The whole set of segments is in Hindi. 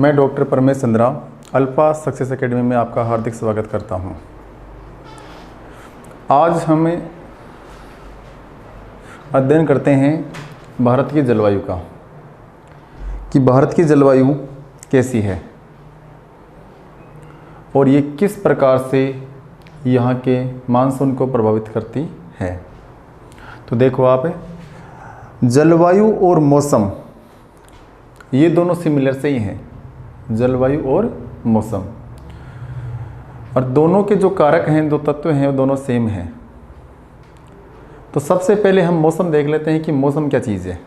मैं doctor Paramesh Chandra alpha success academy में आपका हार्दिक स्वागत करता हूं। आज हम अध्ययन करते हैं भारत की जलवायु का, कि भारत की जलवायु कैसी है और ये किस प्रकार से यहाँ के मानसून को प्रभावित करती है। तो देखो आप, जलवायु और मौसम ये दोनों सिमिलर से ही हैं, जलवायु और मौसम, और दोनों के जो कारक हैं, दो तत्व हैं, वो दोनों सेम हैं। तो सबसे पहले हम मौसम देख लेते हैं कि मौसम क्या चीज़ है।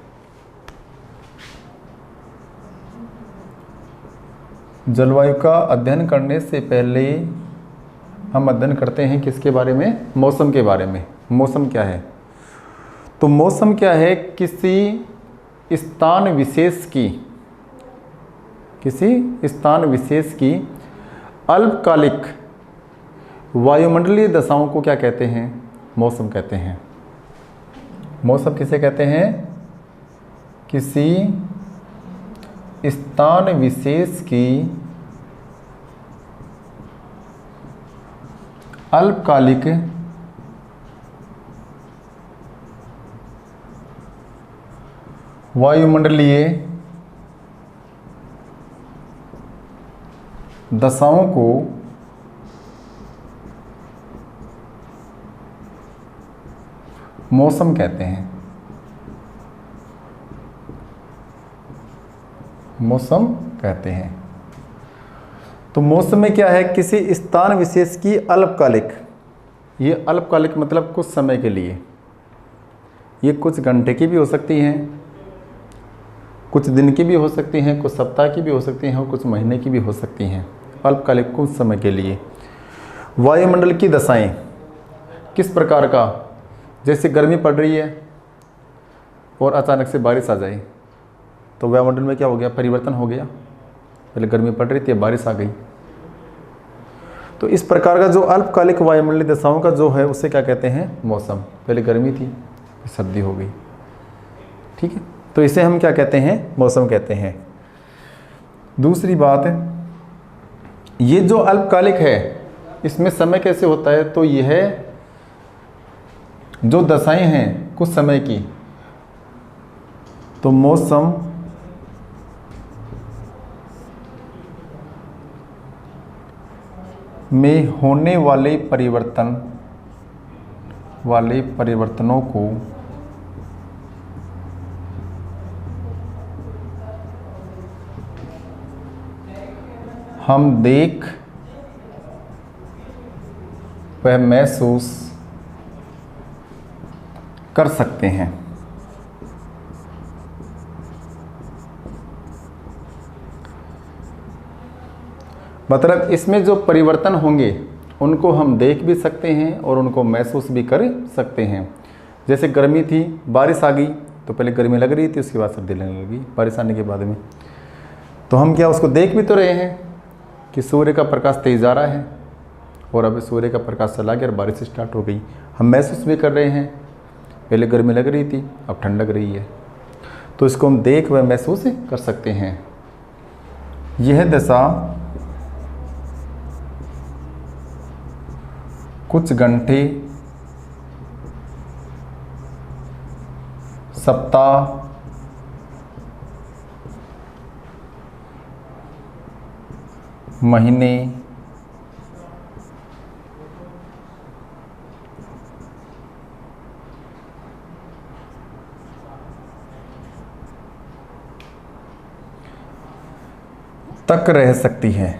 जलवायु का अध्ययन करने से पहले हम अध्ययन करते हैं किसके बारे में? मौसम के बारे में। मौसम क्या है? तो मौसम क्या है? किसी स्थान विशेष की अल्पकालिक वायुमंडलीय दशाओं को क्या कहते हैं? मौसम कहते हैं। मौसम किसे कहते हैं? किसी स्थान विशेष की अल्पकालिक वायुमंडलीय दशाओं को मौसम कहते हैं। मौसम कहते हैं। तो मौसम में क्या है? किसी स्थान विशेष की अल्पकालिक, ये अल्पकालिक मतलब कुछ समय के लिए, ये कुछ घंटे की भी हो सकती हैं, कुछ दिन की भी हो सकती हैं, कुछ सप्ताह की भी हो सकती हैं और कुछ महीने की भी हो सकती हैं। अल्पकालिक कुछ समय के लिए वायुमंडल की दशाएं किस प्रकार का? जैसे गर्मी पड़ रही है और अचानक से बारिश आ जाए तो वायुमंडल में क्या हो गया? परिवर्तन हो गया। पहले गर्मी पड़ रही थी, बारिश आ गई। तो इस प्रकार का जो अल्पकालिक वायुमंडलीय दशाओं का जो है उसे क्या कहते हैं? मौसम। पहले गर्मी थी, सर्दी हो गई, ठीक है, तो इसे हम क्या कहते हैं? मौसम कहते हैं। दूसरी बात है, ये जो अल्पकालिक है इसमें समय कैसे होता है? तो यह जो दशाएं हैं कुछ समय की, तो मौसम में होने वाले परिवर्तनों को हम देख व महसूस कर सकते हैं। मतलब इसमें जो परिवर्तन होंगे उनको हम देख भी सकते हैं और उनको महसूस भी कर सकते हैं। जैसे गर्मी थी, बारिश आ गई, तो पहले गर्मी लग रही थी, उसके बाद सर्दी लगने लगी बारिश आने के बाद में। तो हम क्या उसको देख भी तो रहे हैं कि सूर्य का प्रकाश तेज आ रहा है और अब सूर्य का प्रकाश चला गया और बारिश स्टार्ट हो गई। हम महसूस भी कर रहे हैं, पहले गर्मी लग रही थी, अब ठंड लग रही है। तो इसको हम देख व महसूस कर सकते हैं। यह दशा कुछ घंटे, सप्ताह, महीने, तक रह सकती है।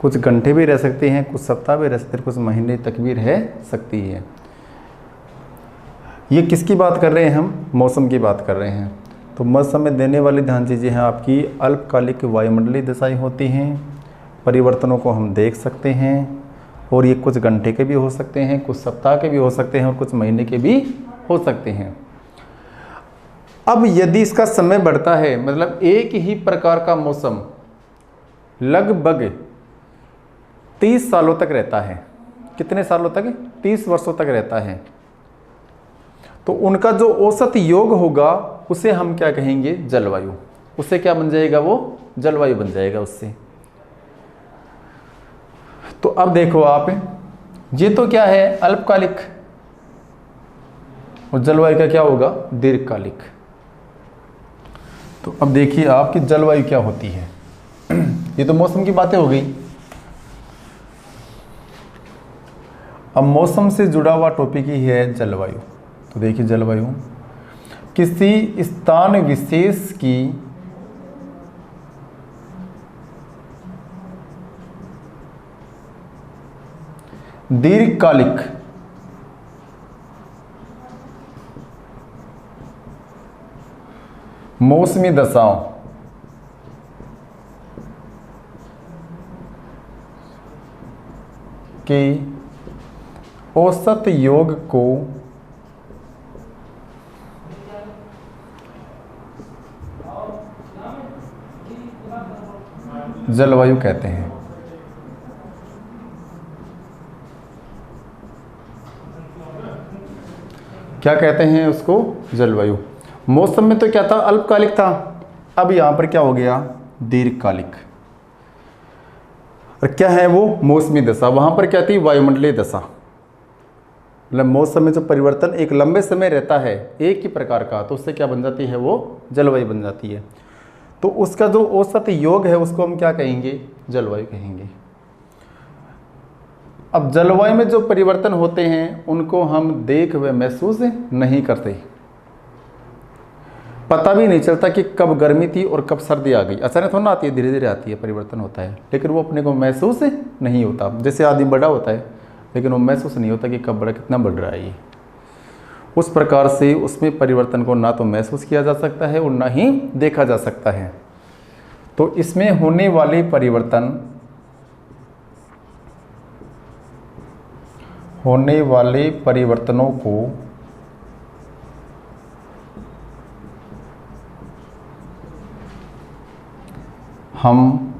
कुछ घंटे भी रह सकते हैं, कुछ सप्ताह भी रह सकते हैं, कुछ महीने तक भी रह सकती है। ये किसकी बात कर रहे हैं? हम मौसम की बात कर रहे हैं। तो मौसम में देने वाली ध्यान चीज़ें हैं आपकी अल्पकालिक वायुमंडलीय दशाएं होती हैं, परिवर्तनों को हम देख सकते हैं और ये कुछ घंटे के भी हो सकते हैं, कुछ सप्ताह के भी हो सकते हैं और कुछ महीने के भी हो सकते हैं। अब यदि इसका समय बढ़ता है, मतलब एक ही प्रकार का मौसम लगभग 30 सालों तक रहता है। कितने सालों तक? 30 वर्षों तक रहता है। तो उनका जो औसत योग होगा उसे हम क्या कहेंगे, जलवायु। उससे क्या बन जाएगा, वो जलवायु बन जाएगा उससे। तो अब देखो आप, ये तो क्या है, अल्पकालिक, और जलवायु का क्या होगा, दीर्घकालिक। तो अब देखिए आपकी जलवायु क्या होती है। ये तो मौसम की बातें हो गई। अब मौसम से जुड़ा हुआ टॉपिक ही है जलवायु। तो देखिए जलवायु किसी स्थान विशेष की दीर्घकालिक मौसमी दशाओं के औसत योग को जलवायु कहते हैं। क्या कहते हैं उसको, जलवायु। मौसम में तो क्या था, अल्पकालिक था, अब यहां पर क्या हो गया, दीर्घकालिक। और क्या है वो, मौसमी दशा। वहां पर क्या थी, वायुमंडलीय दशा। मतलब मौसम में जो परिवर्तन एक लंबे समय रहता है एक ही प्रकार का, तो उससे क्या बन जाती है, वो जलवायु बन जाती है। तो उसका जो औसत योग है उसको हम क्या कहेंगे, जलवायु कहेंगे। अब जलवायु में जो परिवर्तन होते हैं उनको हम देख व महसूस नहीं करते। पता भी नहीं चलता कि कब गर्मी थी और कब सर्दी आ गई। अचानक थोड़ा ना आती है, धीरे धीरे आती है, परिवर्तन होता है, लेकिन वो अपने को महसूस नहीं होता। जैसे आदमी बड़ा होता है लेकिन वो महसूस नहीं होता कि कब बड़ा, कितना बढ़ रहा है ये। उस प्रकार से उसमें परिवर्तन को ना तो महसूस किया जा सकता है और ना ही देखा जा सकता है। तो इसमें होने वाले परिवर्तनों को हम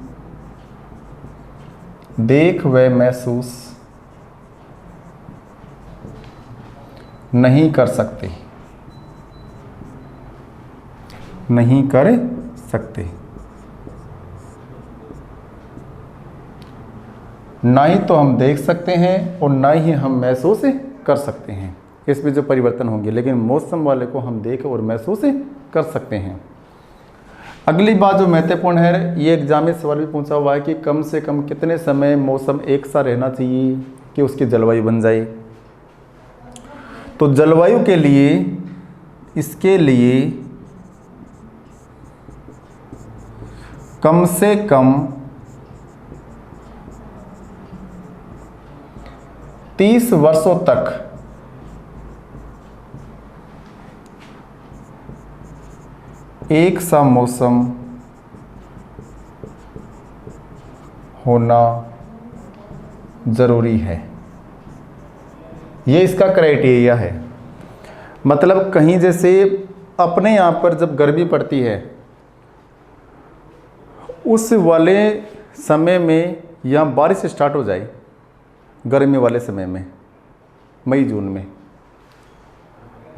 देख व महसूस नहीं कर सकते, ना ही तो हम देख सकते हैं और ना ही हम महसूस कर सकते हैं इसमें जो परिवर्तन होंगे। लेकिन मौसम वाले को हम देख और महसूस कर सकते हैं। अगली बात जो महत्वपूर्ण है, ये एग्जाम में सवाल भी पूछा हुआ है कि कम से कम कितने समय मौसम एक सा रहना चाहिए कि उसकी जलवायु बन जाए। तो जलवायु के लिए, इसके लिए कम से कम 30 वर्षों तक एक सा मौसम होना जरूरी है। ये इसका क्राइटेरिया है। मतलब कहीं जैसे अपने यहाँ पर जब गर्मी पड़ती है उस वाले समय में या बारिश स्टार्ट हो जाए, गर्मी वाले समय में मई जून में,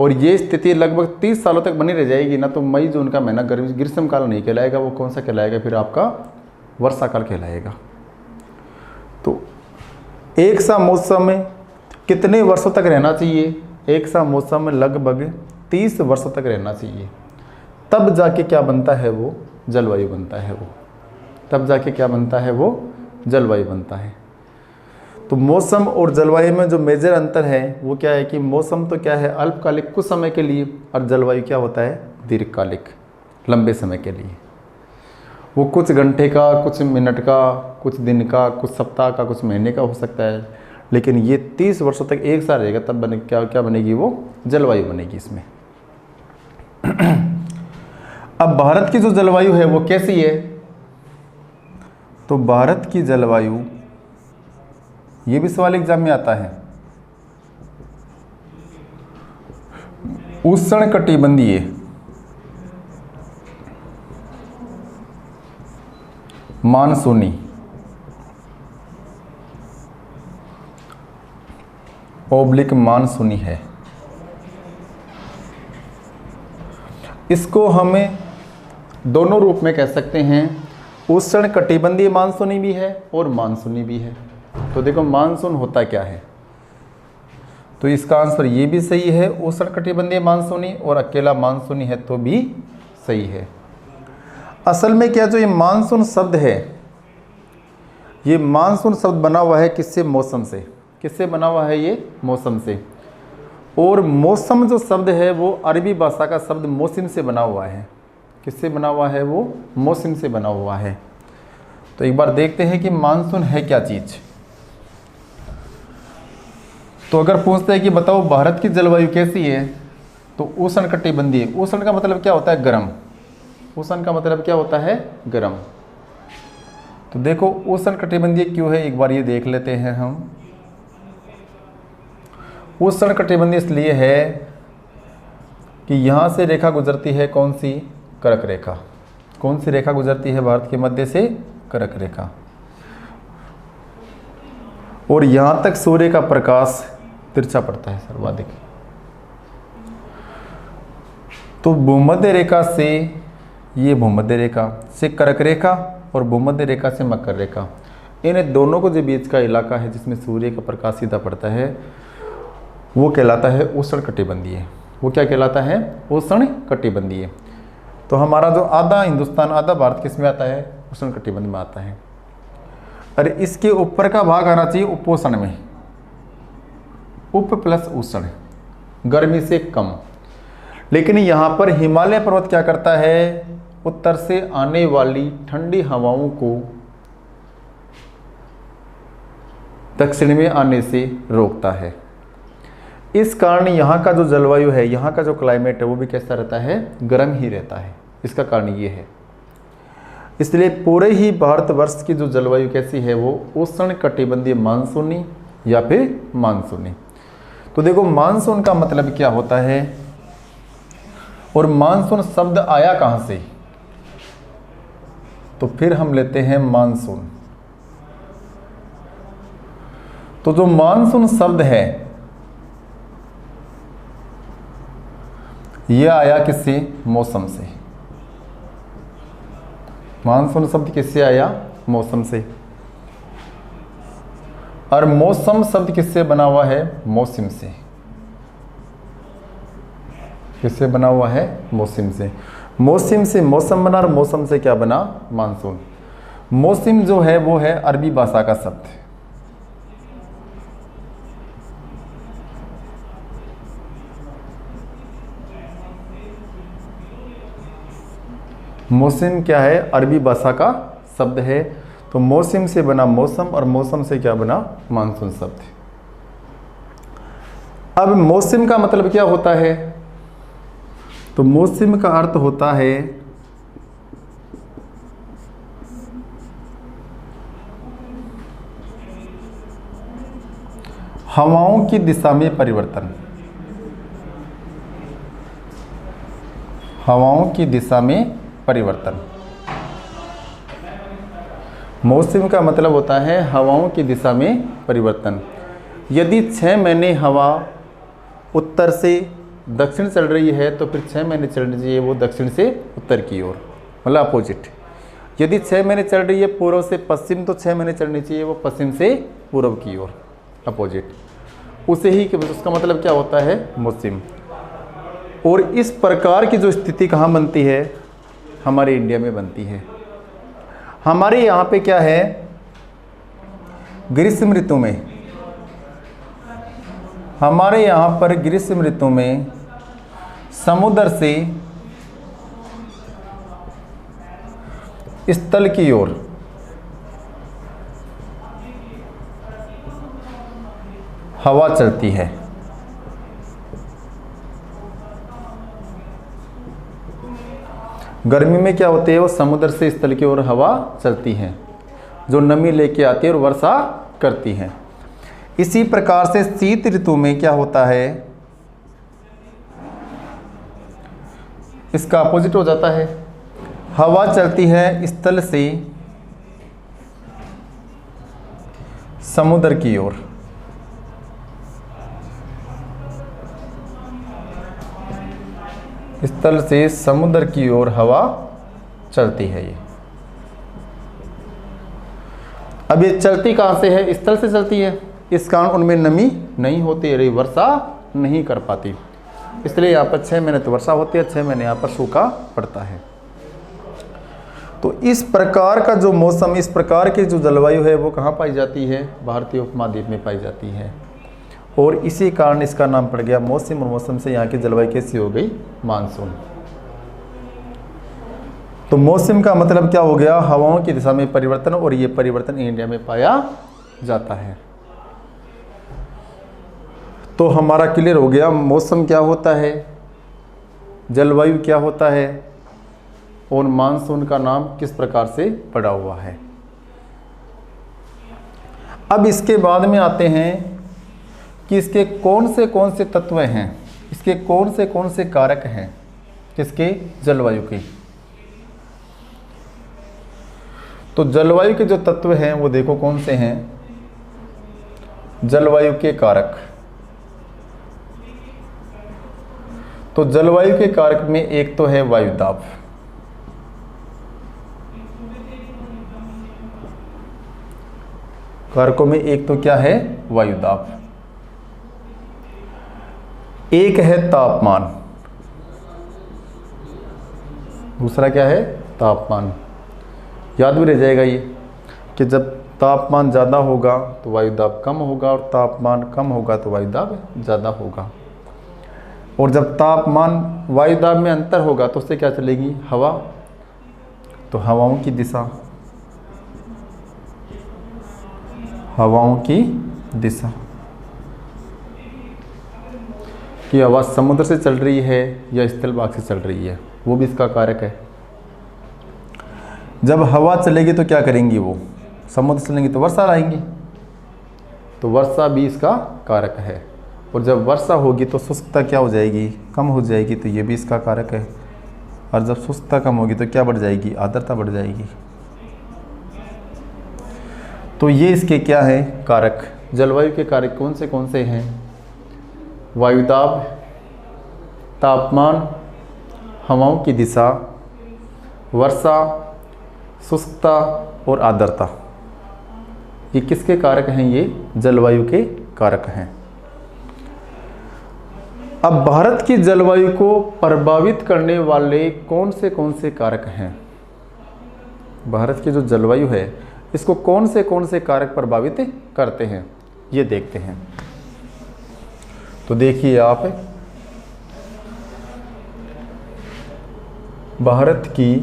और ये स्थिति लगभग 30 सालों तक बनी रह जाएगी ना, तो मई जून का महीना गर्मी ग्रीष्मकाल नहीं कहलाएगा। वो कौन सा कहलाएगा, फिर आपका वर्षा काल कहलाएगा। तो एक सा मौसम में कितने वर्षों तक रहना चाहिए, एक सा मौसम में लगभग 30 वर्षों तक रहना चाहिए। तब जाके क्या बनता है, वो जलवायु बनता है। वो तब जाके क्या बनता है, वो जलवायु बनता है। तो मौसम और जलवायु में जो मेजर अंतर है वो क्या है कि मौसम तो क्या है, अल्पकालिक कुछ समय के लिए, और जलवायु क्या होता है, दीर्घकालिक लंबे समय के लिए। वो कुछ घंटे का, कुछ मिनट का, कुछ दिन का, कुछ सप्ताह का, कुछ महीने का हो सकता है, लेकिन ये 30 वर्षों तक एक साथ रहेगा। तब बने क्या बनेगी, वो जलवायु बनेगी इसमें। अब भारत की जो जलवायु है वो कैसी है, तो भारत की जलवायु, ये भी सवाल एग्जाम में आता है, उष्णकटिबंधीय मानसूनी ओब्लिक मानसूनी है। इसको हमें दोनों रूप में कह सकते हैं, उष्ण कटिबंधीय मानसूनी भी है और मानसूनी भी है। तो देखो मानसून होता क्या है, तो इसका आंसर ये भी सही है, उष्ण कटिबंधीय मानसूनी, और अकेला मानसूनी है तो भी सही है। असल में क्या जो ये मानसून शब्द है, ये मानसून शब्द बना हुआ है किससे? मौसम से। किससे बना हुआ है? ये मौसम से। और मौसम जो शब्द है वो अरबी भाषा का शब्द मौसम से बना हुआ है। किससे बना हुआ है? वो मौसम से बना हुआ है। तो एक बार देखते हैं कि मानसून है क्या चीज़। तो अगर पूछते हैं कि बताओ भारत की जलवायु कैसी है, तो उष्ण कटिबंधीय। उष्ण का मतलब क्या होता है? गर्म। उष्ण का मतलब क्या होता है? गर्म। तो देखो उष्ण कटिबंधीय क्यों है, एक बार ये देख लेते हैं हम। उष्ण कटिबंधीय इसलिए है कि यहाँ से रेखा गुजरती है, कौन सी? कर्क रेखा। कौन सी रेखा गुजरती है भारत के मध्य से? कर्क रेखा। और यहाँ तक सूर्य का प्रकाश तिरछा पड़ता है सर्वाधिक। तो भूमध्य रेखा से, ये भूमध्य रेखा से कर्क रेखा और भूमध्य रेखा से मकर रेखा, इन दोनों को जो बीच का इलाका है जिसमें सूर्य का प्रकाश सीधा पड़ता है, वो कहलाता है उष्ण कटिबंधीय। वो क्या कहलाता है? उष्ण कटिबंधीय। तो हमारा जो आधा हिंदुस्तान, आधा भारत किस में आता है? उष्ण कटिबंध में आता है। अरे इसके ऊपर का भाग आना चाहिए उपोष्ण में। उप प्लस उष्ण, गर्मी से कम। लेकिन यहाँ पर हिमालय पर्वत क्या करता है? उत्तर से आने वाली ठंडी हवाओं को दक्षिण में आने से रोकता है। इस कारण यहाँ का जो जलवायु है, यहाँ का जो क्लाइमेट है, वो भी कैसा रहता है? गर्म ही रहता है। इसका कारण ये है। इसलिए पूरे ही भारतवर्ष की जो जलवायु कैसी है, वो उष्ण कटिबंधीय मानसूनी या फिर मानसूनी। तो देखो मानसून का मतलब क्या होता है, और मानसून शब्द आया कहाँ से? तो फिर हम लेते हैं मानसून। तो जो मानसून शब्द है यह आया किससे? मौसम से। मानसून शब्द किससे आया? मौसम से। और मौसम शब्द किससे बना हुआ है? मौसम से। किससे बना हुआ है? मौसम से। मौसम से मौसम बना और मौसम से क्या बना? मानसून। मौसम जो है वो है अरबी भाषा का शब्द। मौसम क्या है? अरबी भाषा का शब्द है। तो मौसम से बना मौसम और मौसम से क्या बना? मानसून शब्द। अब मौसम का मतलब क्या होता है? तो मौसम का अर्थ होता है हवाओं की दिशा में परिवर्तन। हवाओं की दिशा में परिवर्तन। मौसम का मतलब होता है हवाओं की दिशा में परिवर्तन। यदि 6 महीने हवा उत्तर से दक्षिण चल रही है तो फिर 6 महीने चलनी चाहिए वो दक्षिण से उत्तर की ओर, मतलब अपोजिट। यदि 6 महीने चल रही है पूर्व से पश्चिम तो 6 महीने चलनी चाहिए वो पश्चिम से पूर्व की ओर, अपोजिट। उसे ही उसका मतलब क्या होता है? मौसम। और इस प्रकार की जो स्थिति कहाँ बनती है? हमारे इंडिया में बनती है। हमारे यहाँ पे क्या है? ग्रीष्म ऋतु में, हमारे यहाँ पर ग्रीष्म ऋतु में समुद्र से स्थल की ओर हवा चलती है। गर्मी में क्या होती है? वो समुद्र से स्थल की ओर हवा चलती है जो नमी लेके आती है और वर्षा करती है। इसी प्रकार से शीत ऋतु में क्या होता है? इसका अपोजिट हो जाता है। हवा चलती है स्थल से समुद्र की ओर। स्थल से समुद्र की ओर हवा चलती है ये। अब ये चलती कहाँ से है? स्थल से चलती है, इस कारण उनमें नमी नहीं होती, अरे वर्षा नहीं कर पाती, इसलिए यहाँ पर 6 महीने तो वर्षा होती है, 6 महीने यहाँ पर सूखा पड़ता है। तो इस प्रकार का जो मौसम, इस प्रकार की जो जलवायु है वो कहाँ पाई जाती है? भारतीय उपमहाद्वीप में पाई जाती है, और इसी कारण इसका नाम पड़ गया मौसम, और मौसम से यहाँ की जलवायु कैसी हो गई? मानसून। तो मौसम का मतलब क्या हो गया? हवाओं की दिशा में परिवर्तन, और ये परिवर्तन इंडिया में पाया जाता है। तो हमारा क्लियर हो गया मौसम क्या होता है, जलवायु क्या होता है, और मानसून का नाम किस प्रकार से पड़ा हुआ है। अब इसके बाद में आते हैं कि इसके कौन से तत्व हैं, इसके कौन से कारक हैं, किसके? जलवायु के। तो जलवायु के जो तत्व हैं वो देखो कौन से हैं? जलवायु के कारक। तो जलवायु के कारक में एक तो है वायुदाब, कारकों में एक तो क्या है? वायुदाब। एक है तापमान, दूसरा क्या है? तापमान। याद भी रह जाएगा ये कि जब तापमान ज़्यादा होगा तो वायुदाब कम होगा, और तापमान कम होगा तो वायुदाब ज़्यादा होगा। और जब तापमान वायुदाब में अंतर होगा तो उससे क्या चलेगी? हवा। तो हवाओं की दिशा, हवाओं की दिशा कि हवा समुद्र से चल रही है या स्थल भाग से चल रही है, वो भी इसका कारक है। जब हवा चलेगी तो क्या करेंगी? वो समुद्र चलेंगी तो वर्षा लाएंगी, तो वर्षा भी इसका कारक है। और जब वर्षा होगी तो शुष्कता क्या हो जाएगी? कम हो जाएगी, तो ये भी इसका कारक है। और जब शुष्कता कम होगी तो क्या बढ़ जाएगी? आर्द्रता बढ़ जाएगी। तो ये इसके क्या है? कारक। जलवायु के कारक कौन से हैं? वायुदाब, तापमान, हवाओं की दिशा, वर्षा, शुष्कता और आर्द्रता। ये किसके कारक हैं? ये जलवायु के कारक हैं। अब भारत की जलवायु को प्रभावित करने वाले कौन से कारक हैं? भारत की जो जलवायु है इसको कौन से कारक प्रभावित करते हैं, ये देखते हैं। तो देखिए आप, भारत की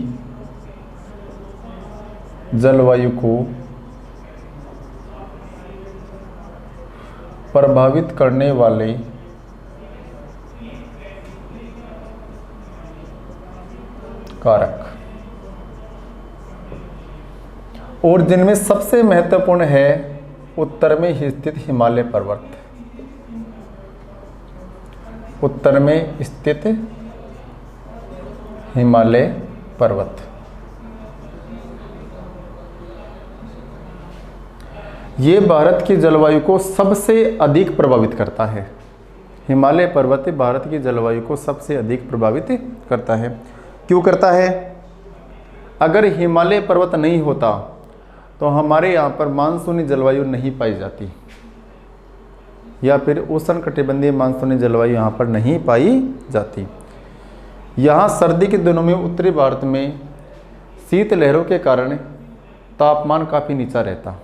जलवायु को प्रभावित करने वाले कारक, और जिनमें सबसे महत्वपूर्ण है उत्तर में स्थित हिमालय पर्वत। उत्तर में स्थित हिमालय पर्वत, ये भारत की जलवायु को सबसे अधिक प्रभावित करता है। हिमालय पर्वत भारत की जलवायु को सबसे अधिक प्रभावित करता है। क्यों करता है? अगर हिमालय पर्वत नहीं होता तो हमारे यहाँ पर मानसूनी जलवायु नहीं पाई जाती, या फिर उष्णकटिबंधीय मानसूनी जलवायु यहाँ पर नहीं पाई जाती। यहाँ सर्दी के दिनों में उत्तरी भारत में शीत लहरों के कारण तापमान काफ़ी नीचा रहता,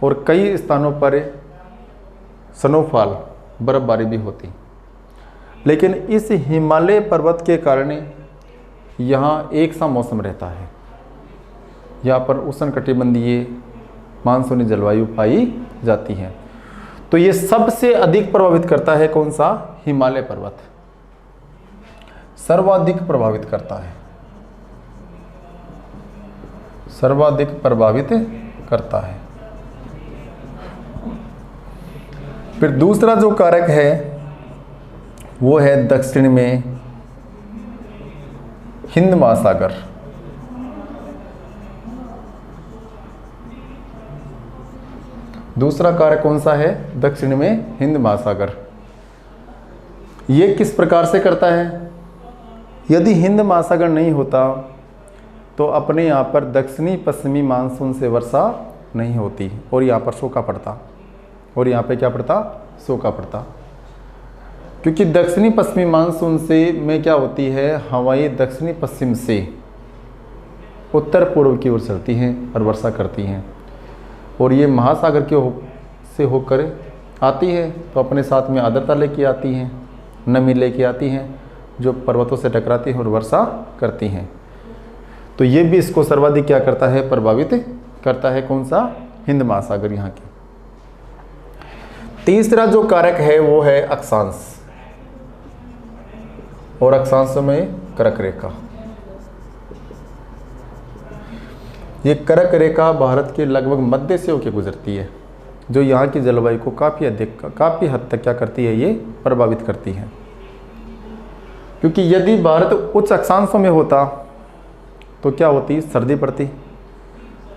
और कई स्थानों पर स्नोफॉल, बर्फबारी भी होती। लेकिन इस हिमालय पर्वत के कारण यहाँ एक सा मौसम रहता है, यहाँ पर उष्णकटिबंधीय मानसूनी जलवायु पाई जाती है। तो ये सबसे अधिक प्रभावित करता है कौन सा? हिमालय पर्वत सर्वाधिक प्रभावित करता है, सर्वाधिक प्रभावित करता है। फिर दूसरा जो कारक है वो है दक्षिण में हिंद महासागर। दूसरा कारक कौन सा है? दक्षिण में हिंद महासागर। ये किस प्रकार से करता है? यदि हिंद महासागर नहीं होता तो अपने यहाँ पर दक्षिणी पश्चिमी मानसून से वर्षा नहीं होती और यहाँ पर सूखा पड़ता, और यहाँ पे क्या पड़ता? सूखा पड़ता। क्योंकि दक्षिणी पश्चिमी मानसून से में क्या होती है, हवाएं दक्षिणी पश्चिम से उत्तर पूर्व की ओर चलती हैं और वर्षा करती हैं, और ये महासागर से होकर आती है तो अपने साथ में आर्द्रता लेके आती हैं, नमी लेके आती हैं, जो पर्वतों से टकराती हैं और वर्षा करती हैं। तो ये भी इसको सर्वाधिक क्या करता है? प्रभावित करता है। कौन सा? हिंद महासागर यहाँ की। तीसरा जो कारक है वो है अक्षांश, और अक्षांशों में कर्क रेखा। ये कर्क रेखा भारत के लगभग मध्य से होकर गुजरती है, जो यहाँ की जलवायु को काफ़ी हद तक क्या करती है? ये प्रभावित करती है। क्योंकि यदि भारत उच्च अक्षांशों में होता तो क्या होती? सर्दी पड़ती,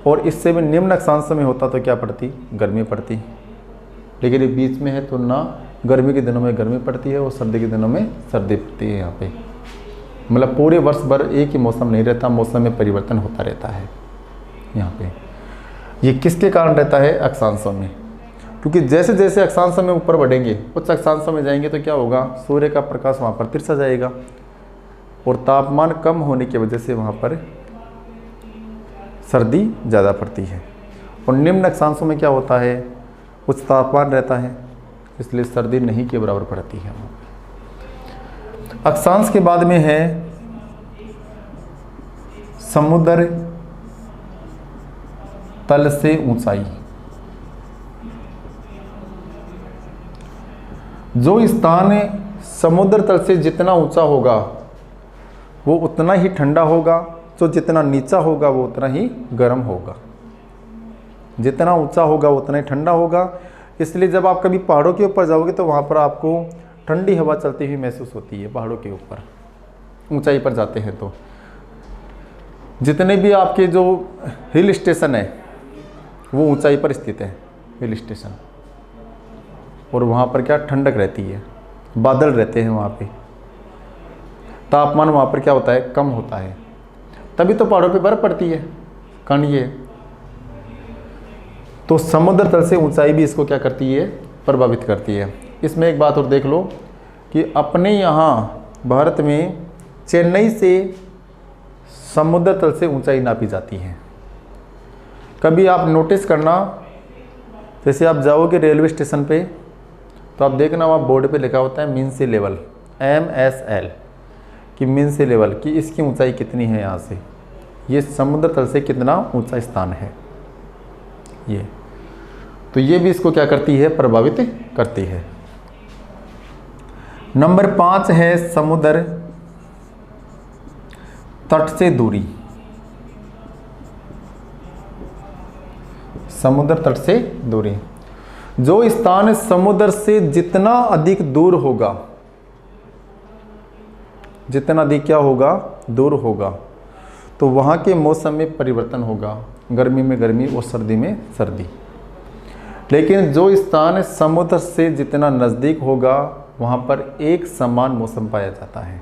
और इससे भी निम्न अक्षांशों में होता तो क्या पड़ती? गर्मी पड़ती। लेकिन ये बीच में है तो ना गर्मी के दिनों में गर्मी पड़ती है और सर्दी के दिनों में सर्दी पड़ती है। यहाँ पे मतलब पूरे वर्ष भर एक ही मौसम नहीं रहता, मौसम में परिवर्तन होता रहता है। यहाँ पे ये किसके कारण रहता है? अक्षांशों में। क्योंकि जैसे जैसे अक्षांशों में ऊपर बढ़ेंगे, उच्च अक्षांशों में जाएंगे तो क्या होगा? सूर्य का प्रकाश वहाँ पर तिरछा जाएगा, और तापमान कम होने की वजह से वहाँ पर सर्दी ज़्यादा पड़ती है। और निम्न अक्षांशों में क्या होता है? उच्च तापमान रहता है, इसलिए सर्दी नहीं के बराबर पड़ती है। अक्षांश के बाद में है समुद्र तल से ऊंचाई। जो स्थान समुद्र तल से जितना ऊंचा होगा वो उतना ही ठंडा होगा, जो जितना नीचा होगा वो उतना ही गर्म होगा। जितना ऊंचा होगा उतना ही ठंडा होगा। इसलिए जब आप कभी पहाड़ों के ऊपर जाओगे तो वहाँ पर आपको ठंडी हवा चलती हुई महसूस होती है। पहाड़ों के ऊपर ऊंचाई पर जाते हैं तो जितने भी आपके जो हिल स्टेशन है वो ऊंचाई पर स्थित है, हिल स्टेशन, और वहाँ पर क्या ठंडक रहती है, बादल रहते हैं वहाँ पे, तापमान वहाँ पर क्या होता है? कम होता है। तभी तो पहाड़ों पे बर्फ पड़ती है। कारण ये तो समुद्र तल से ऊंचाई भी इसको क्या करती है? प्रभावित करती है। इसमें एक बात और देख लो कि अपने यहाँ भारत में चेन्नई से समुद्र तल से ऊंचाई नापी जाती है। कभी आप नोटिस करना, जैसे आप जाओगे रेलवे स्टेशन पे तो आप देखना वहाँ बोर्ड पे लिखा होता है मीन सी लेवल, MSL, कि मीन सी लेवल की इसकी ऊंचाई कितनी है, यहाँ से ये समुद्र तल से कितना ऊंचा स्थान है ये। तो ये भी इसको क्या करती है? प्रभावित करती है। नंबर 5 है समुद्र तट से दूरी। समुद्र तट से दूरी, जो स्थान समुद्र से जितना अधिक दूर होगा, जितना अधिक क्या होगा? दूर होगा, तो वहाँ के मौसम में परिवर्तन होगा। गर्मी में गर्मी और सर्दी में सर्दी। लेकिन जो स्थान समुद्र से जितना नज़दीक होगा वहाँ पर एक समान मौसम पाया जाता है।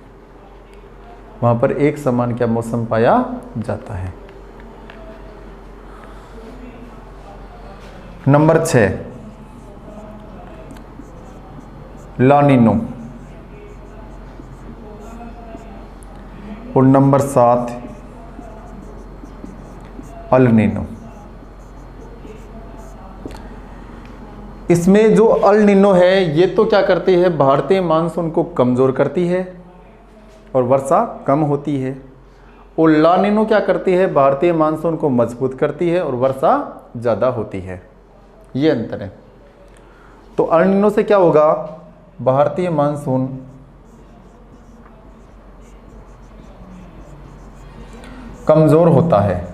वहाँ पर एक समान क्या मौसम पाया जाता है। नंबर 6 ला नीनो, और नंबर 7 अल नीनो। इसमें जो अल नीनो है ये तो क्या करती है? भारतीय मानसून को कमज़ोर करती है और वर्षा कम होती है। और ला नीनो क्या करती है? भारतीय मानसून को मजबूत करती है और वर्षा ज़्यादा होती है। ये अंतर है। तो अल नीनो से क्या होगा? भारतीय मानसून कमज़ोर होता है,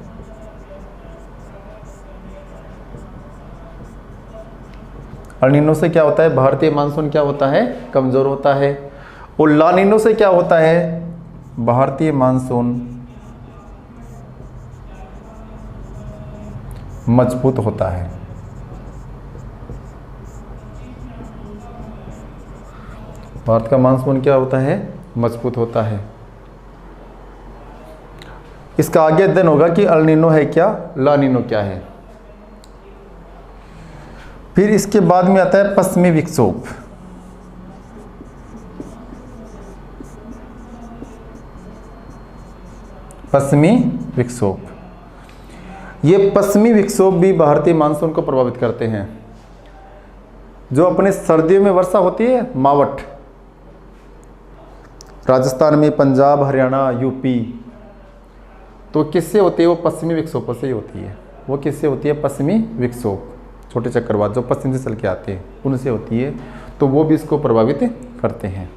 अल नीनो से क्या होता है? भारतीय मानसून क्या होता है? कमज़ोर होता है। और ला नीनो से क्या होता है? भारतीय मानसून मजबूत होता है। भारत का मानसून क्या होता है? मजबूत होता है। इसका आगे अध्ययन होगा कि अल नीनो है क्या, ला नीनो क्या है। फिर इसके बाद में आता है पश्चिमी विक्षोभ। पश्चिमी विक्षोभ, ये पश्चिमी विक्षोभ भी भारतीय मानसून को प्रभावित करते हैं। जो अपने सर्दियों में वर्षा होती है, मावठ, राजस्थान में, पंजाब, हरियाणा, यूपी, तो किससे होती है? वो पश्चिमी विक्षोभों से ही होती है। वो किससे होती है? पश्चिमी विक्षोभ, छोटे चक्रवात जो पश्चिम से चल के आते हैं उनसे होती है। तो वो भी इसको प्रभावित करते हैं।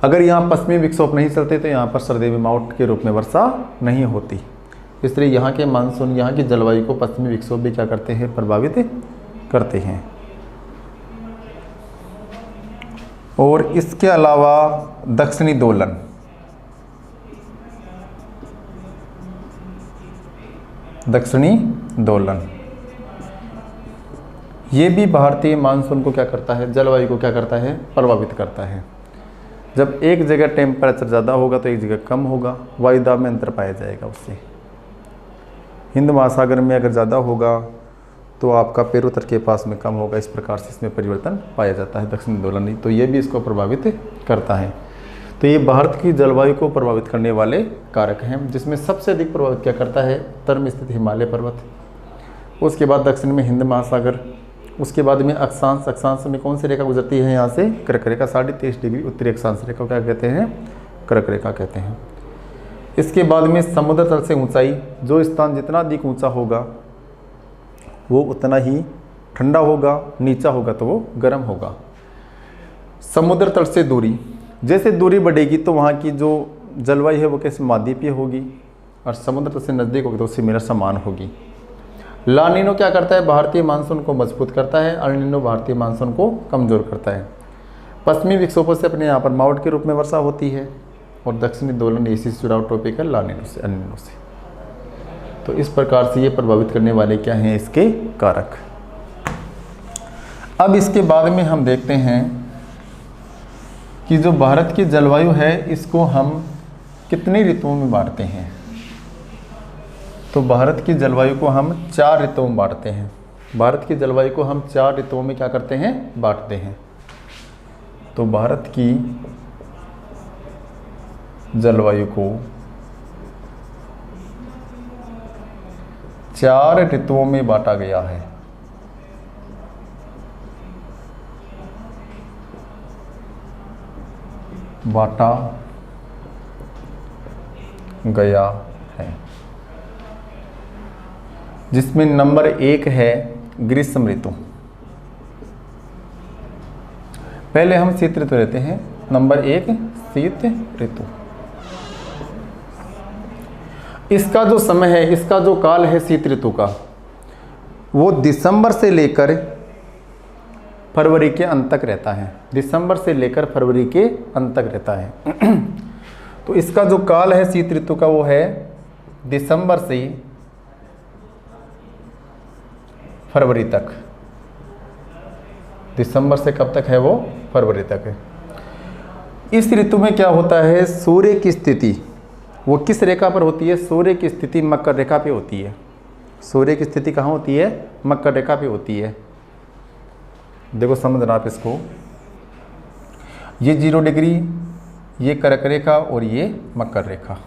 अगर यहाँ पश्चिमी विक्षोभ नहीं चलते तो यहाँ पर सर्दी में मावठ के रूप में वर्षा नहीं होती। इसलिए यहाँ के मानसून, यहाँ की जलवायु को पश्चिमी विक्षोभ भी क्या करते हैं? प्रभावित करते हैं। और इसके अलावा दक्षिणी दोलन, दक्षिणी दोलन ये भी भारतीय मानसून को क्या करता है? जलवायु को क्या करता है? प्रभावित करता है। जब एक जगह टेम्परेचर ज़्यादा होगा तो एक जगह कम होगा, वायुदाब में अंतर पाया जाएगा उससे। हिंद महासागर में अगर ज़्यादा होगा तो आपका पूर्वोत्तर के पास में कम होगा। इस प्रकार से इसमें परिवर्तन पाया जाता है दक्षिणी दोलन, तो ये भी इसको प्रभावित करता है। तो ये भारत की जलवायु को प्रभावित करने वाले कारक हैं, जिसमें सबसे अधिक प्रभावित क्या करता है? उत्तर में स्थित हिमालय पर्वत, उसके बाद दक्षिण में हिंद महासागर, उसके बाद में अक्षांश। अक्षांश में कौन सी रेखा गुजरती है? यहाँ से कर्क रेखा, 23.5 डिग्री उत्तरी अक्षांश रेखा क्या कहते हैं? कर्क रेखा कहते हैं। इसके बाद में समुद्र तल से ऊंचाई, जो स्थान जितना अधिक ऊंचा होगा वो उतना ही ठंडा होगा, नीचा होगा तो वो गर्म होगा। समुद्र तल से दूरी, जैसे दूरी बढ़ेगी तो वहाँ की जो जलवायु है वो कैसे? महाद्वीपीय होगी, और समुद्र तल से नज़दीक होगी तो उससे मेरा समान होगी। ला नीनो क्या करता है? भारतीय मानसून को मजबूत करता है। अल नीनो भारतीय मानसून को कमज़ोर करता है। पश्चिमी विक्षोभों से अपने यहाँ पर मावठ के रूप में वर्षा होती है, और दक्षिणी दोलन इसी से जुड़ा ट्रॉपिकल ला नीनो से, अल नीनो से। तो इस प्रकार से ये प्रभावित करने वाले क्या हैं? इसके कारक। अब इसके बाद में हम देखते हैं कि जो भारत की जलवायु है इसको हम कितनी ऋतुओं में बांटते हैं। तो भारत की जलवायु को हम 4 ऋतुओं में बांटते हैं। भारत की जलवायु को हम 4 ऋतुओं में क्या करते हैं? बांटते हैं। तो भारत की जलवायु को 4 ऋतुओं में बांटा गया है। बांटा गया है, जिसमें नंबर 1 है ग्रीष्म ऋतु। पहले हम शीत ऋतु लेते हैं। नंबर 1 शीत ऋतु। इसका जो समय है, इसका जो काल है शीत ऋतु का, वो दिसंबर से लेकर फरवरी के अंत तक रहता है। दिसंबर से लेकर फरवरी के अंत तक रहता है। तो इसका जो काल है शीत ऋतु का वो है दिसंबर से फरवरी तक। दिसंबर से कब तक है वो? फरवरी तक है। इस ऋतु में क्या होता है? सूर्य की स्थिति वो किस रेखा पर होती है? सूर्य की स्थिति मकर रेखा पे होती है। सूर्य की स्थिति कहाँ होती है? मकर रेखा पे होती है। देखो समझना आप इसको, ये 0 डिग्री, ये कर्क रेखा और ये मकर रेखा।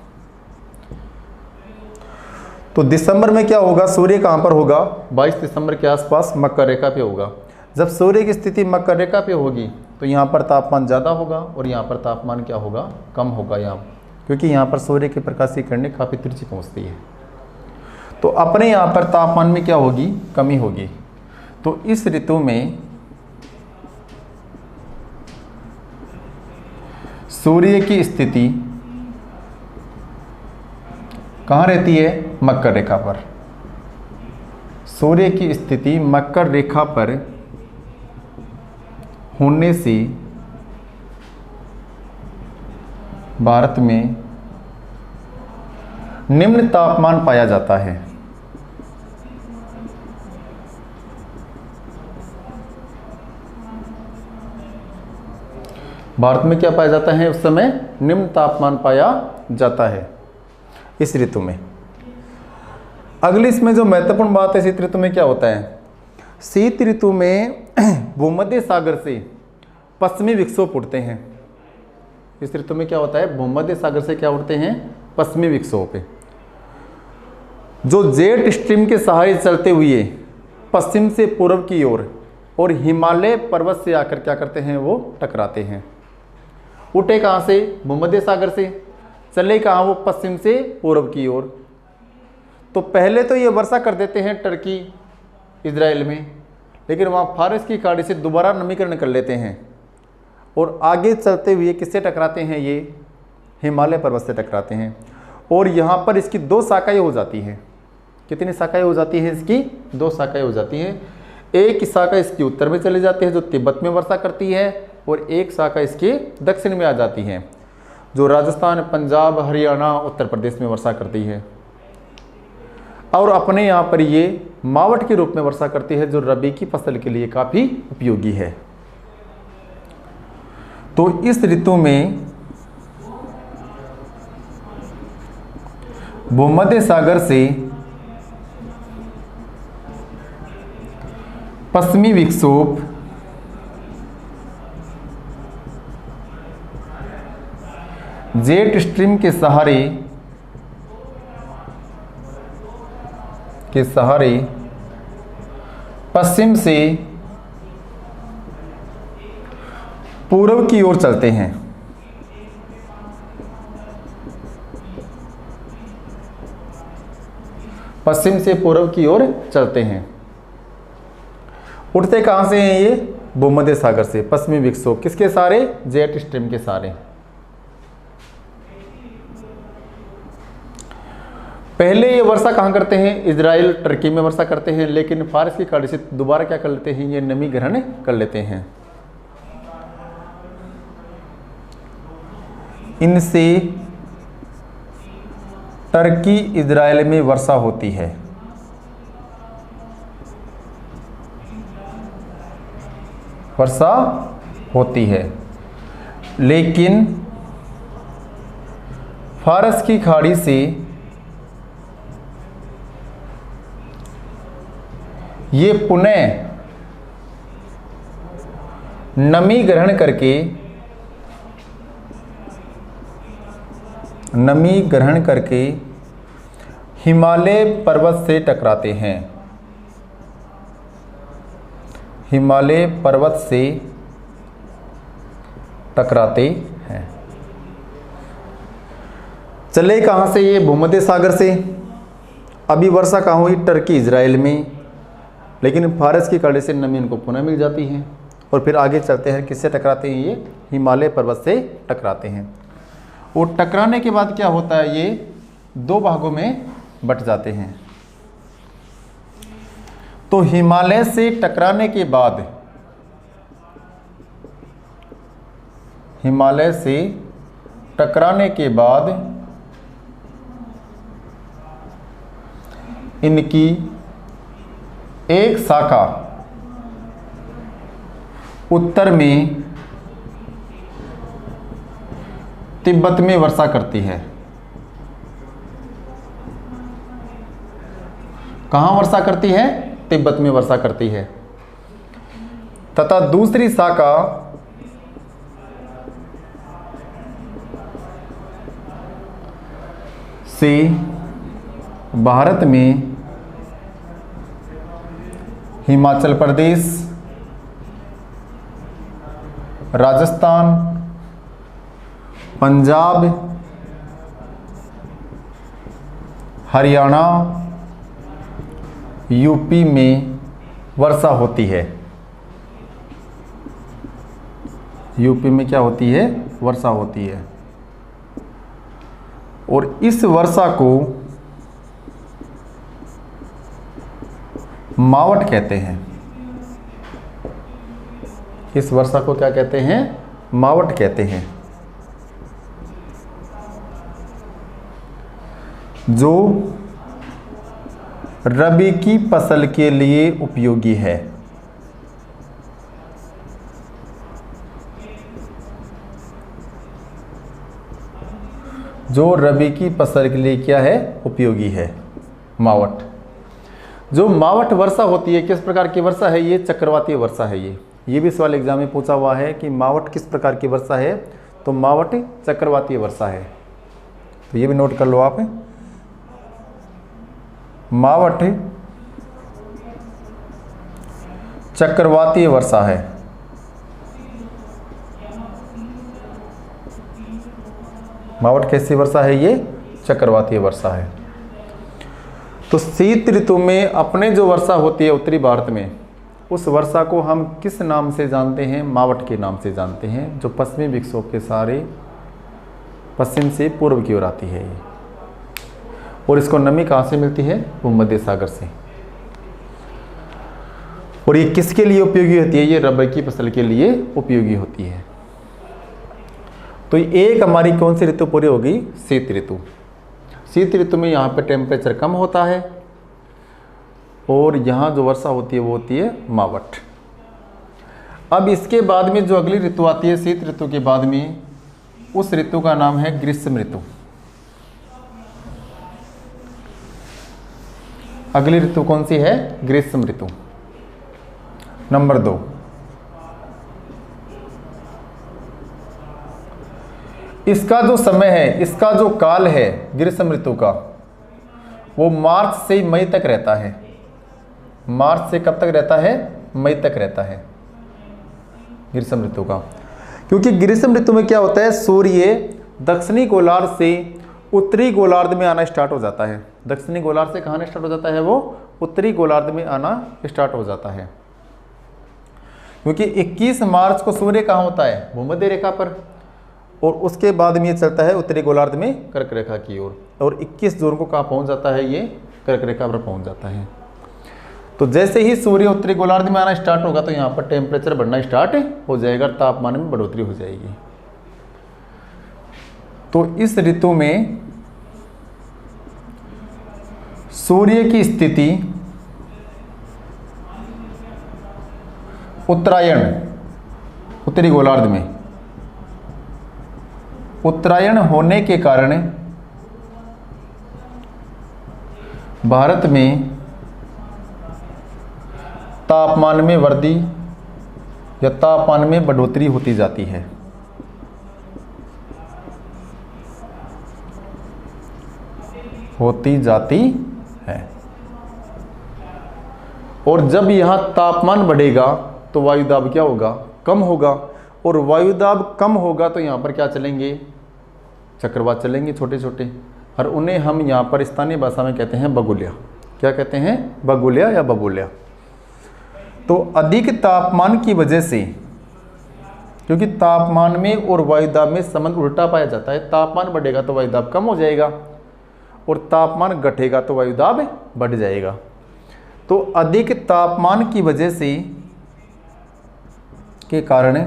तो दिसंबर में क्या होगा? सूर्य कहाँ पर होगा? 22 दिसंबर के आसपास मकर रेखा पे होगा। जब सूर्य की स्थिति मकर रेखा पे होगी तो यहाँ पर तापमान ज़्यादा होगा और यहाँ पर तापमान क्या होगा? कम होगा यहाँ, क्योंकि यहाँ पर सूर्य की प्रकाश की किरणें काफ़ी तिरछी पहुँचती है। तो अपने यहाँ पर तापमान में क्या होगी? कमी होगी। तो इस ऋतु में सूर्य की स्थिति कहाँ रहती है? मकर रेखा पर। सूर्य की स्थिति मकर रेखा पर होने से भारत में निम्न तापमान पाया जाता है। भारत में क्या पाया जाता है उस समय? निम्न तापमान पाया जाता है इस ऋतु में। अगली इसमें जो महत्वपूर्ण बात है, शीत ऋतु में क्या होता है? शीत ऋतु में भूमध्य सागर से पश्चिमी विक्षोभ उठते हैं। इस ऋतु में क्या होता है? भूमध्य सागर से क्या उठते हैं? पश्चिमी विक्षोभ, जो जेट स्ट्रीम के सहारे चलते हुए पश्चिम से पूर्व की ओर और हिमालय पर्वत से आकर क्या करते हैं? वो टकराते हैं। उठे कहाँ से? भूमध्य सागर से। चले कहाँ? वो पश्चिम से पूर्व की ओर। तो पहले तो ये वर्षा कर देते हैं टर्की, इजराइल में, लेकिन वहाँ फारस की खाड़ी से दोबारा नमीकरण कर लेते हैं और आगे चलते हुए किससे टकराते हैं? ये हिमालय पर्वत से टकराते हैं। और यहाँ पर इसकी 2 शाखाएं हो जाती हैं। कितनी शाखाएं हो जाती हैं इसकी? 2 शाखाएं हो जाती हैं। एक शाखा इसकी उत्तर में चली जाती है जो तिब्बत में वर्षा करती है, और एक शाखा इसके दक्षिण में आ जाती है जो राजस्थान, पंजाब, हरियाणा, उत्तर प्रदेश में वर्षा करती है। और अपने यहाँ पर ये मावट के रूप में वर्षा करती है जो रबी की फसल के लिए काफ़ी उपयोगी है। तो इस ऋतु में भूमध्य सागर से पश्चिमी विक्षोभ जेट स्ट्रीम के सहारे पश्चिम से पूर्व की ओर चलते हैं। पश्चिम से पूर्व की ओर चलते हैं। उठते कहाँ से हैं ये? भूमध्य सागर से। पश्चिमी विक्षोभ किसके सहारे? जेट स्ट्रीम के सहारे। पहले ये वर्षा कहाँ करते हैं? इजराइल, टर्की में वर्षा करते हैं, लेकिन फारस की खाड़ी से दोबारा क्या कर लेते हैं? ये नमी ग्रहण कर लेते हैं। इनसे टर्की, इजराइल में वर्षा होती है। वर्षा होती है, लेकिन फारस की खाड़ी से ये पुनः नमी ग्रहण करके हिमालय पर्वत से टकराते हैं। हिमालय पर्वत से टकराते हैं। चले कहाँ से? ये भूमध्य सागर से। अभी वर्षा कहाँ हुई? टर्की, इजराइल में, लेकिन फारस की खाड़ी से नमी इनको पुनः मिल जाती है और फिर आगे चलते हैं। किससे टकराते हैं? ये हिमालय पर्वत से टकराते हैं। और टकराने के बाद क्या होता है? ये 2 भागों में बट जाते हैं। तो हिमालय से टकराने के बाद इनकी एक शाखा उत्तर में तिब्बत में वर्षा करती है। कहाँ वर्षा करती है? तिब्बत में वर्षा करती है। तथा दूसरी शाखा से भारत में हिमाचल प्रदेश, राजस्थान, पंजाब, हरियाणा, यूपी में वर्षा होती है। यूपी में क्या होती है? वर्षा होती है। और इस वर्षा को मावट कहते हैं। इस वर्षा को क्या कहते हैं? मावट कहते हैं, जो रबी की फसल के लिए उपयोगी है। जो रबी की फसल के लिए क्या है, उपयोगी है। मावठ, जो मावठ वर्षा होती है, किस प्रकार की वर्षा है, ये चक्रवातीय वर्षा है। ये भी सवाल एग्जाम में पूछा हुआ है कि मावठ किस प्रकार की वर्षा है, तो मावठ चक्रवातीय वर्षा है। तो ये भी नोट कर लो आप, मावठ चक्रवातीय वर्षा है। मावठ कैसी वर्षा है, ये चक्रवातीय वर्षा है। तो शीत ऋतु में अपने जो वर्षा होती है उत्तरी भारत में, उस वर्षा को हम किस नाम से जानते हैं, मावठ के नाम से जानते हैं, जो पश्चिमी विक्षोभ के सारे पश्चिम से पूर्व की ओर आती है ये। और इसको नमी कहाँ से मिलती है, भूमध्य सागर से। और ये किसके लिए उपयोगी होती है, ये रबड़ की फसल के लिए उपयोगी होती है। तो एक हमारी कौन सी ऋतु पूरी होगी, शीत ऋतु। शीत ऋतु में यहाँ पे टेम्परेचर कम होता है और यहाँ जो वर्षा होती है वो होती है मावठ। अब इसके बाद में जो अगली ऋतु आती है शीत ऋतु के बाद में, उस ऋतु का नाम है ग्रीष्म ऋतु। अगली ऋतु कौन सी है, ग्रीष्म ऋतु। नंबर 2, इसका जो समय है, इसका जो काल है ग्रीष्म ऋतु का, वो मार्च से मई तक रहता है। मार्च से कब तक रहता है, मई तक रहता है ग्रीष्म ऋतु का। क्योंकि ग्रीष्म ऋतु में क्या होता है, सूर्य दक्षिणी गोलार्ध से उत्तरी गोलार्ध में आना स्टार्ट हो जाता है। दक्षिणी गोलार्ध से कहाँ स्टार्ट हो जाता है, वो उत्तरी गोलार्ध में आना स्टार्ट हो जाता है। क्योंकि 21 मार्च को सूर्य कहाँ होता है, भूमध्य रेखा पर, और उसके बाद में ये चलता है उत्तरी गोलार्ध में कर्क रेखा की ओर, और 21 जून को कहाँ पहुँच जाता है, ये कर्क रेखा पर पहुँच जाता है। तो जैसे ही सूर्य उत्तरी गोलार्ध में आना स्टार्ट होगा तो यहाँ पर टेम्परेचर बढ़ना स्टार्ट हो जाएगा, तापमान में बढ़ोतरी हो जाएगी। तो इस ऋतु में सूर्य की स्थिति उत्तरायण, उत्तरी गोलार्ध में उत्तरायण होने के कारण भारत में तापमान में वृद्धि या तापमान में बढ़ोतरी होती जाती है। होती जाती है। और जब यहाँ तापमान बढ़ेगा तो वायुदाब क्या होगा, कम होगा, और वायुदाब कम होगा तो यहाँ पर क्या चलेंगे, चक्रवात चलेंगे छोटे छोटे, और उन्हें हम यहाँ पर स्थानीय भाषा में कहते हैं बगुलिया। क्या कहते हैं, बगुलिया या बबुलिया। तो अधिक तापमान की वजह से, क्योंकि तापमान में और वायुदाब में संबंध उल्टा पाया जाता है, तापमान बढ़ेगा तो वायुदाब कम हो जाएगा और तापमान घटेगा तो वायुदाब बढ़ जाएगा। तो अधिक तापमान की वजह से के कारण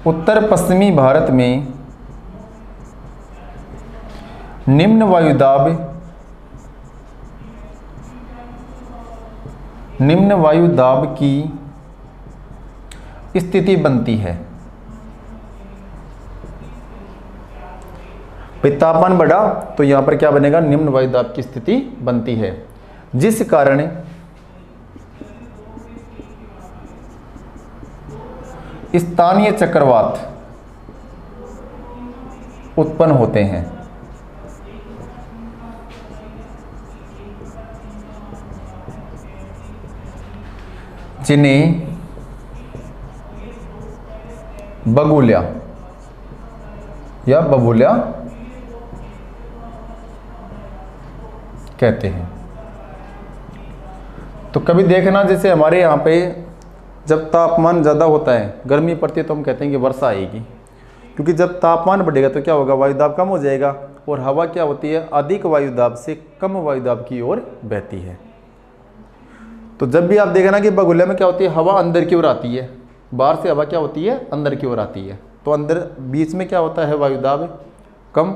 उत्तर पश्चिमी भारत में निम्न वायुदाब की स्थिति बनती है। तापमान बढ़ा तो यहां पर क्या बनेगा, निम्न वायुदाब की स्थिति बनती है, जिस कारण स्थानीय चक्रवात उत्पन्न होते हैं। जिन्हें बगुलिया या बबुलिया कहते हैं। तो कभी देखना, जैसे हमारे यहाँ पे जब तापमान ज़्यादा होता है, गर्मी पड़ती है, तो हम कहते हैं कि वर्षा आएगी, क्योंकि जब तापमान बढ़ेगा तो क्या होगा, वायुदाब कम हो जाएगा, और हवा क्या होती है, अधिक वायुदाब से कम वायुदाब की ओर बहती है। तो जब भी आप देखना कि बगुलिया में क्या होती है, हवा अंदर की ओर आती है, बाहर से हवा क्या होती है, अंदर की ओर आती है, तो अंदर बीच में क्या होता है, वायुदाब कम,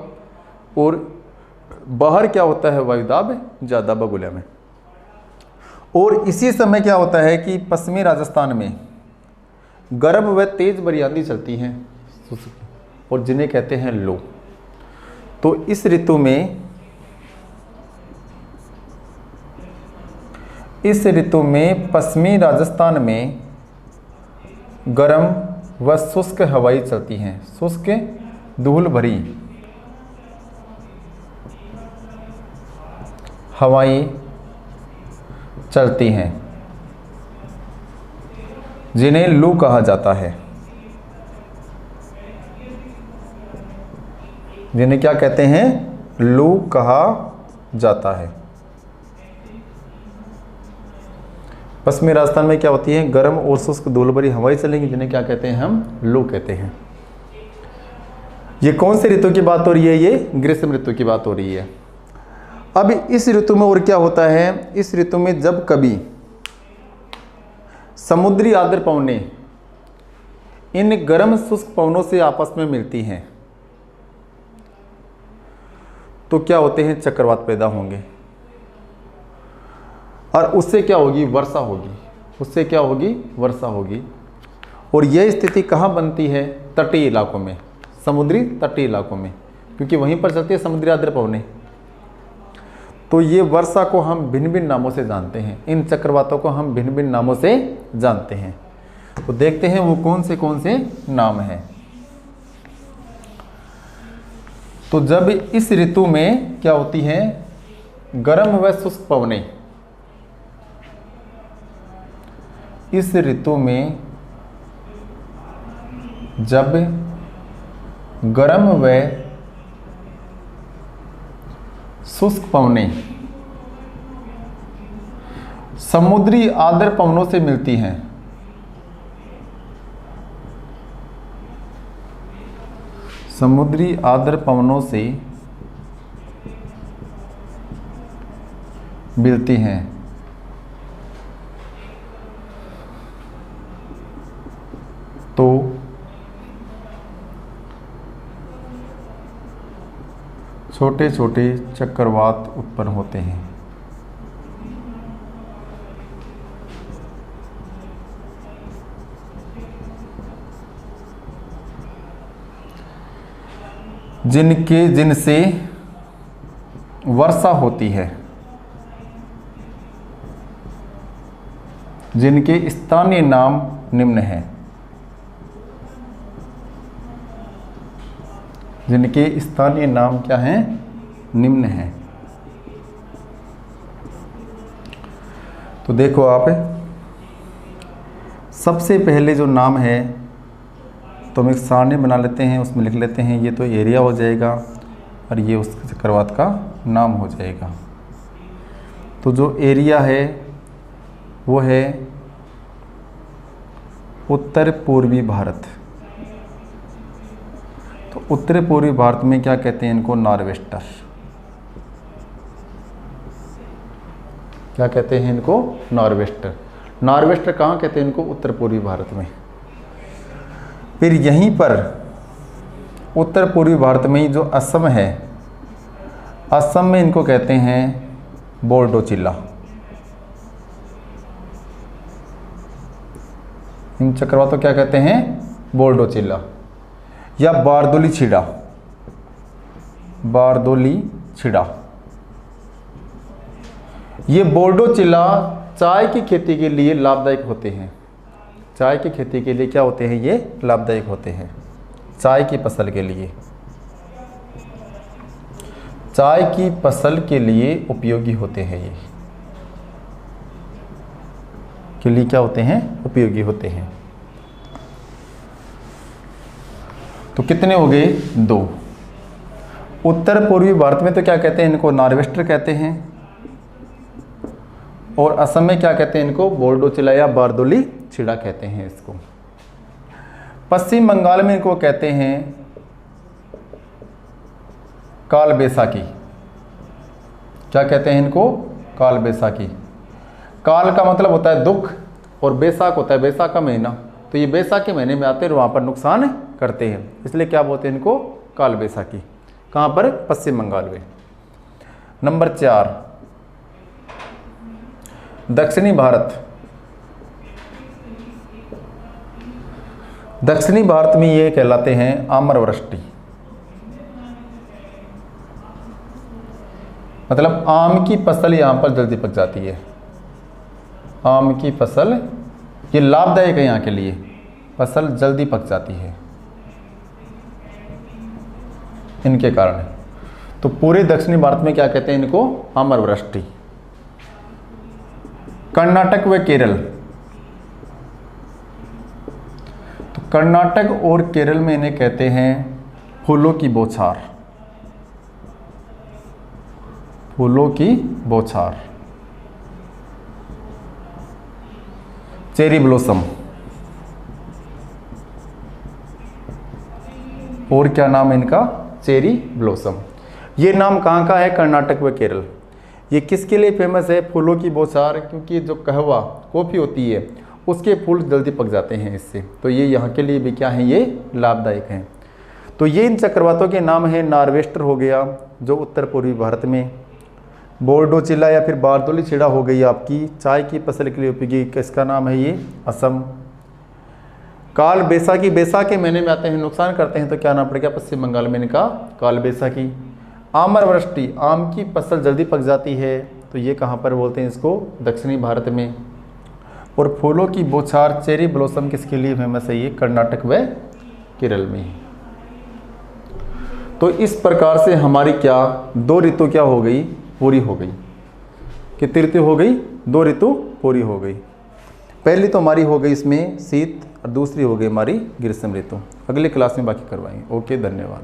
और बाहर क्या होता है, वायुदाब ज़्यादा बगुलिया में। और इसी समय क्या होता है कि पश्चिमी राजस्थान में गर्म व तेज भरी आंधी चलती हैं और जिन्हें कहते हैं लू। तो इस ऋतु में पश्चिमी राजस्थान में गर्म व शुष्क हवाएं चलती हैं, शुष्क धूल भरी हवाएं चलती हैं जिन्हें लू कहा जाता है। जिन्हें क्या कहते हैं? लू कहा जाता है। पश्चिमी राजस्थान में क्या होती है? गर्म और शुष्क धूल भरी हवाएं चलेंगी, जिन्हें क्या कहते हैं? हम लू कहते हैं। ये कौन से ऋतु की बात हो रही है? ये ग्रीष्म ऋतु की बात हो रही है। अब इस ऋतु में और क्या होता है? इस ऋतु में जब कभी समुद्री आर्द्र पवनें इन गर्म शुष्क पवनों से आपस में मिलती हैं तो क्या होते हैं? चक्रवात पैदा होंगे और उससे क्या होगी? वर्षा होगी। उससे क्या होगी? वर्षा होगी। और यह स्थिति कहाँ बनती है? तटीय इलाकों में, समुद्री तटीय इलाकों में, क्योंकि वहीं पर चलती है समुद्री आर्द्र पवनें। तो ये वर्षा को हम भिन्न भिन्न नामों से जानते हैं, इन चक्रवातों को हम भिन्न भिन्न नामों से जानते हैं। तो देखते हैं वो कौन से नाम हैं। तो जब इस ऋतु में क्या होती है? गर्म व शुष्क पवनें, इस ऋतु में जब गर्म व शुष्क पवनें समुद्री आर्द्र पवनों से मिलती हैं, समुद्री आर्द्र पवनों से मिलती हैं तो छोटे छोटे चक्रवात उत्पन्न होते हैं। जिनसे वर्षा होती है, जिनके स्थानीय नाम निम्न हैं। जिनके स्थानीय नाम क्या हैं? निम्न हैं। तो देखो आप, सबसे पहले जो नाम है तो हम एक सारणी बना लेते हैं, उसमें लिख लेते हैं। ये तो एरिया हो जाएगा और ये उस चक्रवात का नाम हो जाएगा। तो जो एरिया है वो है उत्तर पूर्वी भारत। तो उत्तर पूर्वी भारत में क्या कहते हैं इनको? नॉर्वेस्टर। क्या कहते हैं इनको? नॉर्वेस्टर। नॉर्वेस्टर कहाँ कहते हैं इनको? उत्तर पूर्वी भारत में। फिर यहीं पर उत्तर पूर्वी भारत में ही जो असम है, असम में इनको कहते हैं बोर्डोचिला। इन चक्रवातों क्या कहते हैं? बोर्डोचिला या बारदोली छिड़ा। बारदोली छिड़ा। ये बोर्डोचिला चाय की खेती के लिए लाभदायक होते हैं। चाय की खेती के लिए क्या होते हैं? ये लाभदायक होते हैं। चाय की फसल के लिए, चाय की फसल के लिए उपयोगी होते हैं। ये के लिए क्या होते हैं? उपयोगी होते हैं। तो कितने हो गए? 2। उत्तर पूर्वी भारत में तो क्या कहते हैं इनको? नॉर्वेस्टर कहते हैं। और असम में क्या कहते हैं इनको? बोर्डोचिला या बारदोली छिड़ा कहते हैं इसको। पश्चिम बंगाल में इनको कहते हैं काल बैसाखी। क्या कहते हैं इनको? काल बैसाखी। काल का मतलब होता है दुख और बैसाख होता है बैसाख का महीना। तो ये बैसाख के महीने में आते हैं और वहाँ पर नुकसान करते हैं, इसलिए क्या बोलते हैं इनको? काल बैसाखी। कहाँ पर? पश्चिम बंगाल में। नंबर 4, दक्षिणी भारत। दक्षिणी भारत में ये कहलाते हैं आम्रवृष्टि, मतलब आम की फसल यहाँ पर जल्दी पक जाती है। आम की फसल ये लाभदायक है यहाँ के लिए, फसल जल्दी पक जाती है इनके कारण। तो पूरे दक्षिणी भारत में क्या कहते हैं इनको? आम्रवृष्टि। कर्नाटक व केरल, तो कर्नाटक और केरल में इन्हें कहते हैं फूलों की बौछार, फूलों की बौछार, चेरी ब्लॉसम। और क्या नाम है इनका? Cherry blossom. ये नाम कहाँ का है? कर्नाटक व केरल। ये किसके लिए फेमस है? फूलों की बौछार, क्योंकि जो कहवा कॉफ़ी होती है उसके फूल जल्दी पक जाते हैं इससे, तो ये यहाँ के लिए भी क्या है? ये लाभदायक हैं। तो ये इन चक्रवातों के नाम है। नार्वेस्टर हो गया जो उत्तर पूर्वी भारत में, बोर्डो चिल्ला या फिर बारदोली छिड़ा हो गई आपकी चाय की फसल के लिए उपयोगी, किसका नाम है ये? असम। काल बैसाखी, बैसाख के महीने में आते हैं, नुकसान करते हैं, तो क्या नाम पड़ेगा? पश्चिम बंगाल में इनका काल बैसाखी। आम्रवृष्टि, आम की फसल जल्दी पक जाती है, तो ये कहाँ पर बोलते हैं इसको? दक्षिणी भारत में। और फूलों की बौछार चेरी ब्लॉसम किसके लिए फेमस है? ये कर्नाटक व केरल में। तो इस प्रकार से हमारी क्या 2 ऋतु क्या हो गई? पूरी हो गई। कितनी ऋतु हो गई? 2 ऋतु पूरी हो गई। पहली तो हमारी हो गई इसमें शीत, और दूसरी हो गई हमारी ग्रीष्म ऋतु। अगली क्लास में बाकी करवाएंगे। ओके, धन्यवाद।